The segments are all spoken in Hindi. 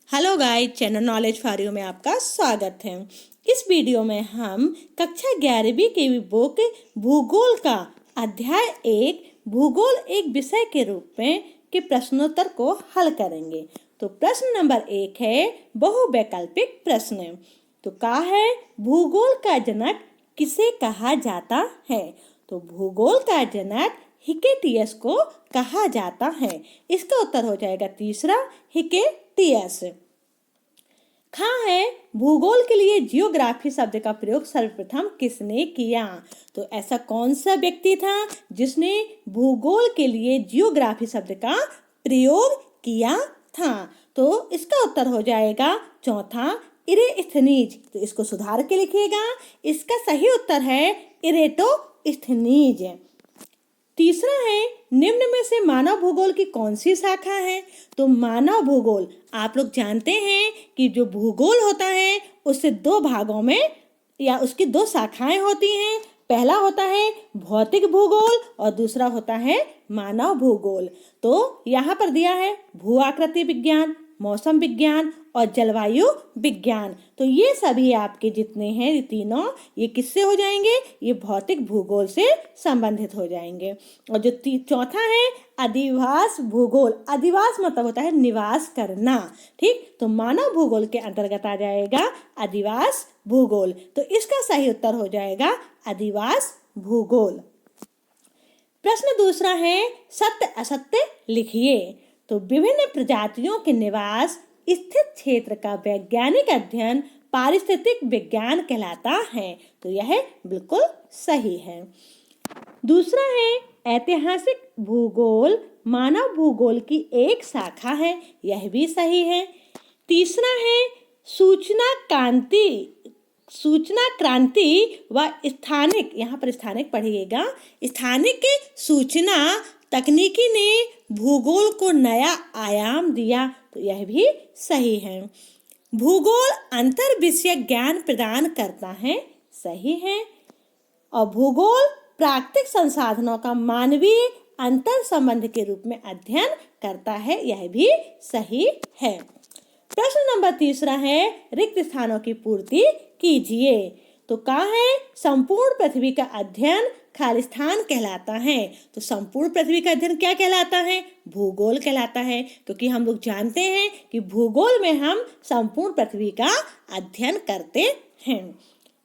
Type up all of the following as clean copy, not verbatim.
Hello guys, channel knowledge for you में आपका स्वागत है। इस वीडियो में हम कक्षा 11वीं की बुक भूगोल का अध्याय 1 भूगोल एक विषय के रूप में के प्रश्नोत्तर को हल करेंगे। तो प्रश्न नंबर 1 है बहुवैकल्पिक प्रश्न। तो क्या है, भूगोल का जनक किसे कहा जाता है? तो भूगोल का जनक हिकेटियस को कहा जाता है। इसका उत्तर हो जाएगा तीसरा, हिकेटियस। खा है, भूगोल के लिए जियोग्राफी शब्द का प्रयोग सर्वप्रथम किसने किया? तो ऐसा कौन सा व्यक्ति था जिसने भूगोल के लिए जियोग्राफी शब्द का प्रयोग किया था? तो इसका उत्तर हो जाएगा चौथा, इरेस्थनीज। तो इसको सुधार के लिखिएगा। इसका सही उत्तर है इरेटोस्थनीज। तीसरा है, निम्न में से मानव भूगोल की कौन सी शाखा है? तो मानव भूगोल, आप लोग जानते हैं कि जो भूगोल होता है उससे दो भागों में या उसकी दो शाखाएं होती हैं। पहला होता है भौतिक भूगोल और दूसरा होता है मानव भूगोल। तो यहाँ पर दिया है भू आकृति विज्ञान, मौसम विज्ञान और जलवायु विज्ञान। तो ये सभी आपके जितने हैं ये तीनों, ये किससे हो जाएंगे? ये भौतिक भूगोल से संबंधित हो जाएंगे। और जो चौथा है अधिवास भूगोल। अधिवास मतलब होता है निवास करना, ठीक? तो मानव भूगोल के अंतर्गत आ जाएगा अधिवास भूगोल। तो इसका सही उत्तर हो जाएगा अधिवास भूगोल। प्रश्न दूसरा है, सत्य असत्य लिखिए। तो विभिन्न प्रजातियों के निवास स्थित क्षेत्र का वैज्ञानिक अध्ययन पारिस्थितिक विज्ञान कहलाता है। तो यह बिल्कुल सही है। दूसरा है, ऐतिहासिक भूगोल मानव भूगोल की एक शाखा है। यह भी सही है। तीसरा है, सूचना क्रांति व स्थानिक, यहाँ पर स्थानिक पढ़िएगा, स्थानिक सूचना तकनीकी ने भूगोल को नया आयाम दिया। तो यह भी सही है। भूगोल अंतर विषय ज्ञान प्रदान करता है। सही है। और भूगोल प्राकृतिक संसाधनों का मानवीय अंतर संबंध के रूप में अध्ययन करता है। यह भी सही है। प्रश्न नंबर तीसरा है, रिक्त स्थानों की पूर्ति कीजिए। तो क्या है, संपूर्ण पृथ्वी का अध्ययन खालिस्तान कहलाता है। तो संपूर्ण पृथ्वी का अध्ययन क्या कहलाता है? भूगोल कहलाता है। क्योंकि हम लोग जानते हैं कि भूगोल में हम संपूर्ण पृथ्वी का अध्ययन करते हैं।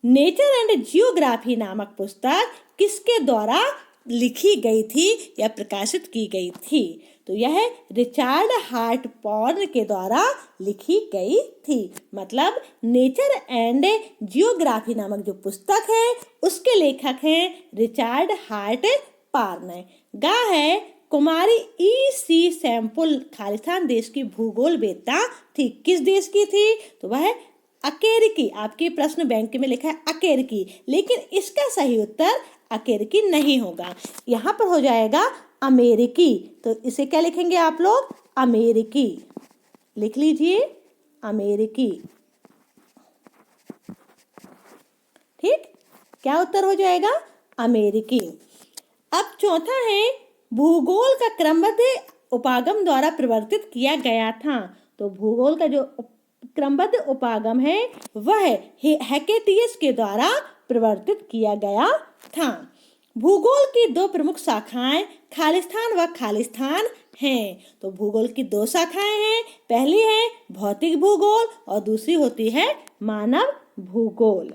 नेचर एंड जियोग्राफी नामक पुस्तक किसके द्वारा लिखी गई थी या प्रकाशित की गई थी? तो यह रिचर्ड हार्टपॉर्न के द्वारा लिखी गई थी। मतलब नेचर एंड जियोग्राफी नामक जो पुस्तक है उसके लेखक हैं रिचर्ड हार्टपॉर्न। गा है, कुमारी ई.सी. सैम्पुल खालिस्तान देश की भूगोल वेत्ता थी। किस देश की थी? तो वह अकेरिकी। आपके प्रश्न बैंक में लिखा है अकेरिकी, लेकिन इसका सही उत्तर अकेरिकी नहीं होगा। यहाँ पर हो जाएगा अमेरिकी। तो इसे क्या लिखेंगे आप लोग? अमेरिकी लिख लीजिए, अमेरिकी। ठीक, क्या उत्तर हो जाएगा? अमेरिकी। अब चौथा है, भूगोल का क्रमबद्ध उपागम द्वारा प्रवर्तित किया गया था। तो भूगोल का जो क्रमबद्ध उपागम है वह हिकेटियस के द्वारा प्रवर्तित किया गया था। भूगोल की दो प्रमुख शाखाएं खालिस्तान व खालिस्तान हैं। तो भूगोल की दो शाखाएं हैं। पहली है भौतिक भूगोल और दूसरी होती है मानव भूगोल।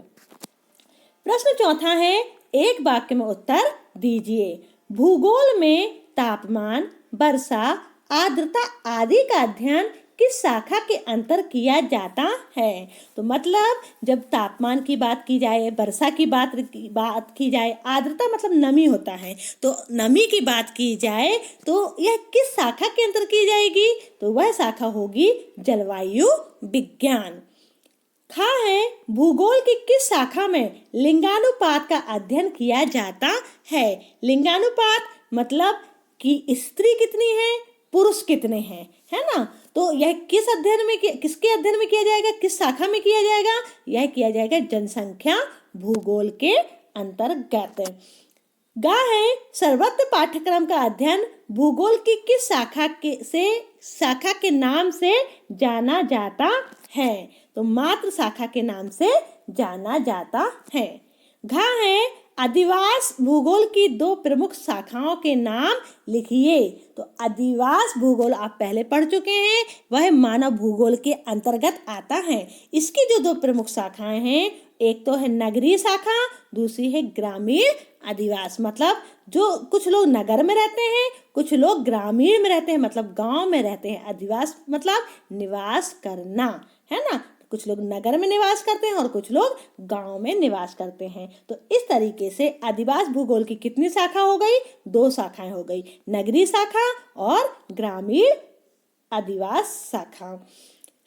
प्रश्न चौथा है, एक वाक्य में उत्तर दीजिए। भूगोल में तापमान, वर्षा, आर्द्रता आदि का अध्ययन किस शाखा के अंतर किया जाता है? तो मतलब जब तापमान की बात की जाए, वर्षा की बात की जाए, आर्द्रता मतलब नमी होता है, तो नमी की बात की जाए तो यह किस शाखा के अंतर की जाएगी? तो वह शाखा होगी जलवायु विज्ञान। खा है, भूगोल की किस शाखा में लिंगानुपात का अध्ययन किया जाता है? लिंगानुपात मतलब कि स्त्री कितनी है, पुरुष कितने हैं, है ना? तो यह किसके अध्ययन में किया जाएगा, किस शाखा में किया जाएगा? यह किया जाएगा जनसंख्या भूगोल के अंतर्गत। गा है सर्वत्र पाठ्यक्रम का अध्ययन भूगोल की किस शाखा के नाम से जाना जाता है? तो मात्र शाखा के नाम से जाना जाता है। घा है अधिवास भूगोल की दो प्रमुख शाखाओं के नाम लिखिए। तो अधिवास भूगोल आप पहले पढ़ चुके हैं, वह मानव भूगोल के अंतर्गत आता है। इसकी जो दो प्रमुख शाखाएं हैं, एक तो है नगरीय शाखा, दूसरी है ग्रामीण अधिवास। मतलब जो कुछ लोग नगर में रहते हैं, कुछ लोग ग्रामीण में रहते हैं, मतलब गांव में रहते हैं। अधिवास मतलब निवास करना, है ना। कुछ लोग नगर में निवास करते हैं और कुछ लोग गांव में निवास करते हैं। तो इस तरीके से अधिवास भूगोल की कितनी शाखा हो गई? 2 शाखाएं हो गई, नगरीय शाखा और ग्रामीण अधिवास शाखा।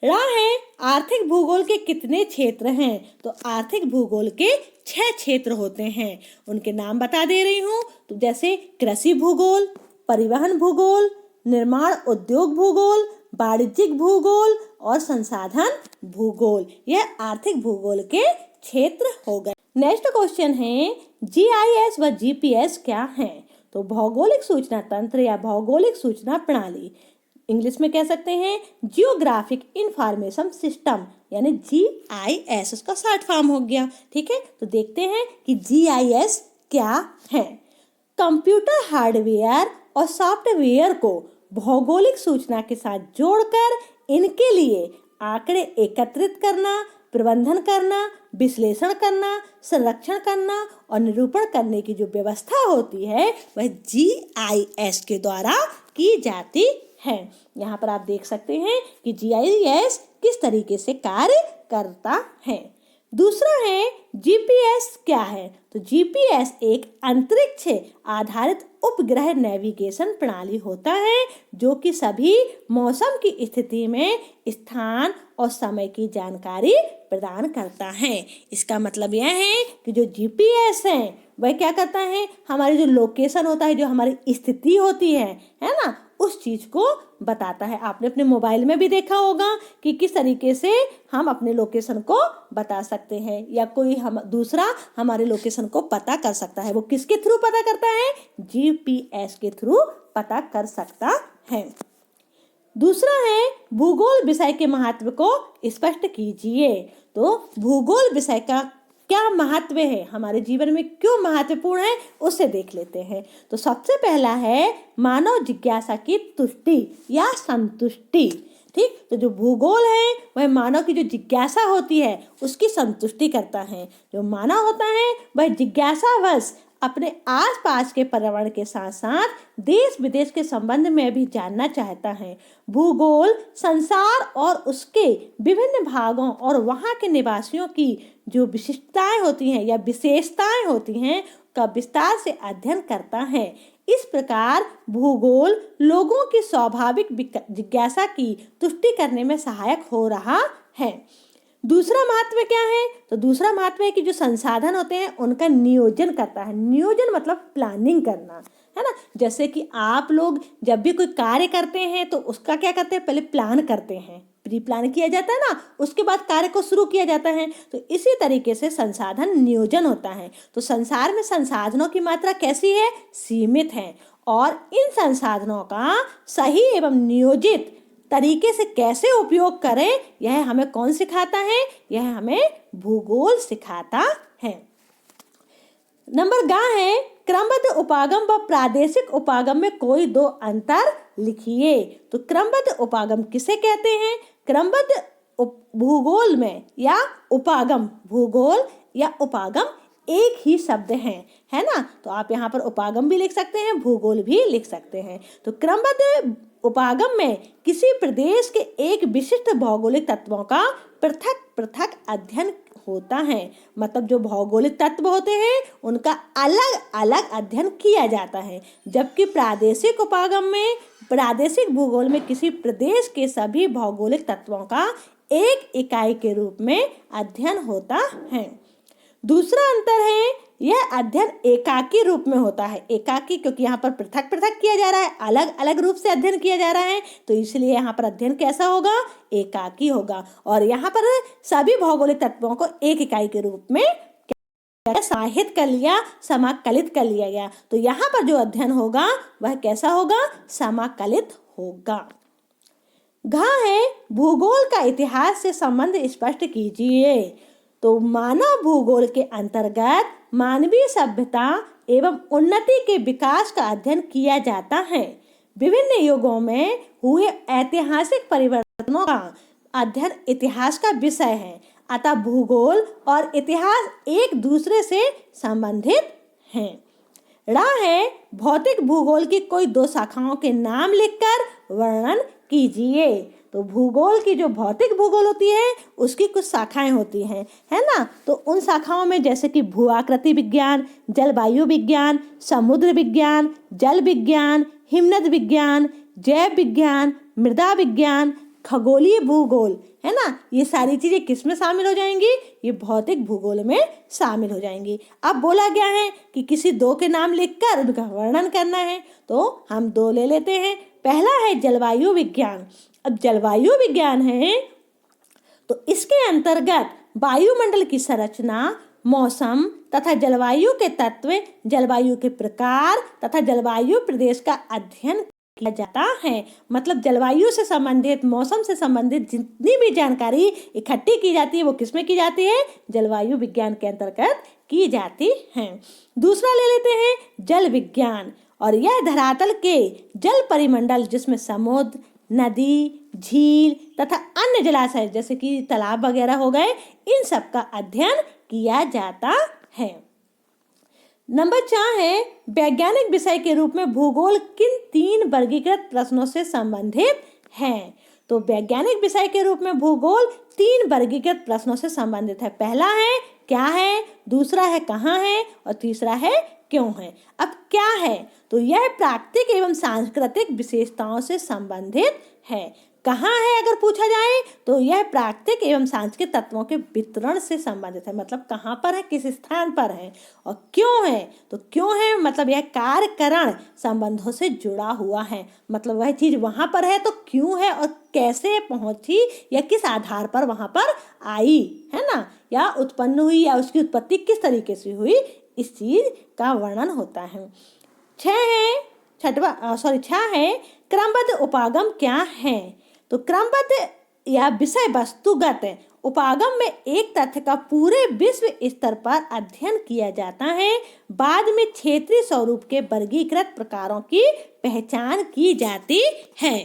रा है आर्थिक भूगोल के कितने क्षेत्र हैं? तो आर्थिक भूगोल के 6 क्षेत्र होते हैं। उनके नाम बता दे रही हूँ। तो जैसे कृषि भूगोल, परिवहन भूगोल, निर्माण उद्योग भूगोल, वाणिज्यिक भूगोल और संसाधन भूगोल। यह आर्थिक भूगोल के क्षेत्र हो गए। नेक्स्ट क्वेश्चन है GIS व GPS क्या है? तो भौगोलिक सूचना तंत्र या भौगोलिक सूचना प्रणाली, इंग्लिश में कह सकते हैं जियोग्राफिक इंफॉर्मेशन सिस्टम, यानी GIS उसका शॉर्ट फॉर्म हो गया। ठीक है, तो देखते हैं कि GIS क्या है। कंप्यूटर हार्डवेयर और सॉफ्टवेयर को भौगोलिक सूचना के साथ जोड़कर इनके लिए आंकड़े एकत्रित करना, प्रबंधन करना, विश्लेषण करना, संरक्षण करना और निरूपण करने की जो व्यवस्था होती है वह GIS के द्वारा की जाती है। यहाँ पर आप देख सकते हैं कि GIS किस तरीके से कार्य करता है। दूसरा है GPS क्या है? तो GPS एक अंतरिक्ष आधारित उपग्रह नेविगेशन प्रणाली होता है जो कि सभी मौसम की स्थिति में स्थान और समय की जानकारी प्रदान करता है। इसका मतलब यह है कि जो GPS है वह क्या करता है, हमारी जो लोकेशन होता है, जो हमारी स्थिति होती है ना, उस चीज को बताता है। आपने अपने मोबाइल में भी देखा होगा कि किस तरीके से हम अपने लोकेशन को बता सकते हैं, या कोई हम दूसरा हमारे लोकेशन को पता कर सकता है। वो किसके थ्रू पता करता है? GPS के थ्रू पता कर सकता है। दूसरा है भूगोल विषय के महत्व को स्पष्ट कीजिए। तो भूगोल विषय का क्या महत्व है, हमारे जीवन में क्यों महत्वपूर्ण है, उसे देख लेते हैं। तो सबसे पहला है मानव जिज्ञासा की तुष्टि या संतुष्टि। ठीक, तो जो भूगोल है वह मानव की जो जिज्ञासा होती है उसकी संतुष्टि करता है। जो मानव होता है वह जिज्ञासावश अपने आसपास के पर्यावरण के साथ साथ देश विदेश के संबंध में भी जानना चाहता है। भूगोल संसार और उसके विभिन्न भागों और वहाँ के निवासियों की जो विशिष्टताएं होती हैं या विशेषताएं होती हैं का विस्तार से अध्ययन करता है। इस प्रकार भूगोल लोगों की स्वाभाविक जिज्ञासा की तुष्टि करने में सहायक हो रहा है। दूसरा महत्व क्या है? तो दूसरा महत्व है कि जो संसाधन होते हैं उनका नियोजन करता है। नियोजन मतलब प्लानिंग करना, है ना। जैसे कि आप लोग जब भी कोई कार्य करते हैं तो उसका क्या करते हैं, पहले प्लान करते हैं, प्री प्लान किया जाता है ना, उसके बाद कार्य को शुरू किया जाता है। तो इसी तरीके से संसाधन नियोजन होता है। तो संसार में संसाधनों की मात्रा कैसी है? सीमित है, और इन संसाधनों का सही एवं नियोजित तरीके से कैसे उपयोग करें यह हमें कौन सिखाता है? यह हमें भूगोल सिखाता है। नंबर गा है क्रमबद्ध उपागम व प्रादेशिक उपागम में कोई 2 अंतर लिखिए। तो क्रमबद्ध उपागम किसे कहते हैं? क्रमबद्ध भूगोल में या उपागम, भूगोल या उपागम एक ही शब्द है ना। तो आप यहाँ पर उपागम भी लिख सकते हैं, भूगोल भी लिख सकते हैं। तो क्रमबद्ध उपागम में किसी प्रदेश के एक विशिष्ट भौगोलिक तत्वों का पृथक पृथक अध्ययन होता है। मतलब जो भौगोलिक तत्व होते हैं उनका अलग अलग अध्ययन किया जाता है। जबकि प्रादेशिक उपागम में, प्रादेशिक भूगोल में किसी प्रदेश के सभी भौगोलिक तत्वों का एक इकाई के रूप में अध्ययन होता है। दूसरा अंतर है यह अध्ययन एकाकी रूप में होता है। एकाकी क्योंकि यहाँ पर पृथक पृथक किया जा रहा है, अलग अलग रूप से अध्ययन किया जा रहा है, तो इसलिए यहाँ पर अध्ययन कैसा होगा? एकाकी होगा। और यहाँ पर सभी भौगोलिक तत्वों को एक इकाई के रूप में समाहित कर लिया, समाकलित कर लिया गया। तो यहाँ पर जो अध्ययन होगा वह कैसा होगा? समाकलित होगा। घ है भूगोल का इतिहास से संबंध स्पष्ट कीजिए। तो मानव भूगोल के अंतर्गत मानवीय सभ्यता एवं उन्नति के विकास का अध्ययन किया जाता है। विभिन्न युगों में हुए ऐतिहासिक परिवर्तनों का अध्ययन इतिहास का विषय है। अतः भूगोल और इतिहास एक दूसरे से संबंधित हैं। रा है भौतिक भूगोल की कोई दो शाखाओं के नाम लिखकर वर्णन कीजिए। तो भूगोल की जो भौतिक भूगोल होती है उसकी कुछ शाखाएं होती हैं, है ना। तो उन शाखाओं में जैसे कि भूआकृति विज्ञान, जलवायु विज्ञान, समुद्र विज्ञान, जल विज्ञान, हिमनद विज्ञान, जैव विज्ञान, मृदा विज्ञान, खगोलीय भूगोल, है ना। ये सारी चीजें किस में शामिल हो जाएंगी? ये भौतिक भूगोल में शामिल हो जाएंगी। अब बोला गया है कि किसी दो के नाम लिखकर उनका वर्णन करना है, तो हम दो ले लेते हैं। पहला है जलवायु विज्ञान। अब जलवायु विज्ञान है तो इसके अंतर्गत वायुमंडल की संरचना, मौसम तथा जलवायु के तत्व, जलवायु के प्रकार तथा जलवायु प्रदेश का अध्ययन किया जाता है। मतलब जलवायु से संबंधित, मौसम से संबंधित जितनी भी जानकारी इकट्ठी की जाती है वो किसमें की जाती है? जलवायु विज्ञान के अंतर्गत की जाती है। दूसरा ले लेते हैं जल विज्ञान, और यह धरातल के जल परिमंडल जिसमें समुद्र, नदी, झील तथा अन्य जलाशय जैसे कि तालाब वगैरह हो गए, इन सब का अध्ययन किया जाता है। नंबर 4 है वैज्ञानिक विषय के रूप में भूगोल किन 3 वर्गीकृत प्रश्नों से संबंधित है? तो वैज्ञानिक विषय के रूप में भूगोल 3 वर्गीकृत प्रश्नों से संबंधित है। पहला है क्या है, दूसरा है कहाँ है, और तीसरा है क्यों है। अब क्या है? तो यह प्राकृतिक एवं सांस्कृतिक विशेषताओं से संबंधित है। कहाँ है अगर पूछा जाए तो यह प्राकृतिक एवं सांस्कृतिक तत्वों के वितरण से संबंधित है। मतलब कहाँ पर है, किस स्थान पर है। और क्यों है? तो क्यों है मतलब यह कार्यकरण संबंधों से जुड़ा हुआ है। मतलब वह चीज वहां पर है तो क्यों है, और कैसे पहुंची या किस आधार पर वहां पर आई, है ना, या उत्पन्न हुई, या उसकी उत्पत्ति किस तरीके से हुई, इस चीज का वर्णन होता है। 6 है क्रमबद्ध उपागम क्या है? तो क्रमबद्ध या विषय वस्तुगत उपागम में एक तथ्य का पूरे विश्व स्तर पर अध्ययन किया जाता है। बाद में क्षेत्रीय स्वरूप के वर्गीकृत प्रकारों की पहचान की जाती है।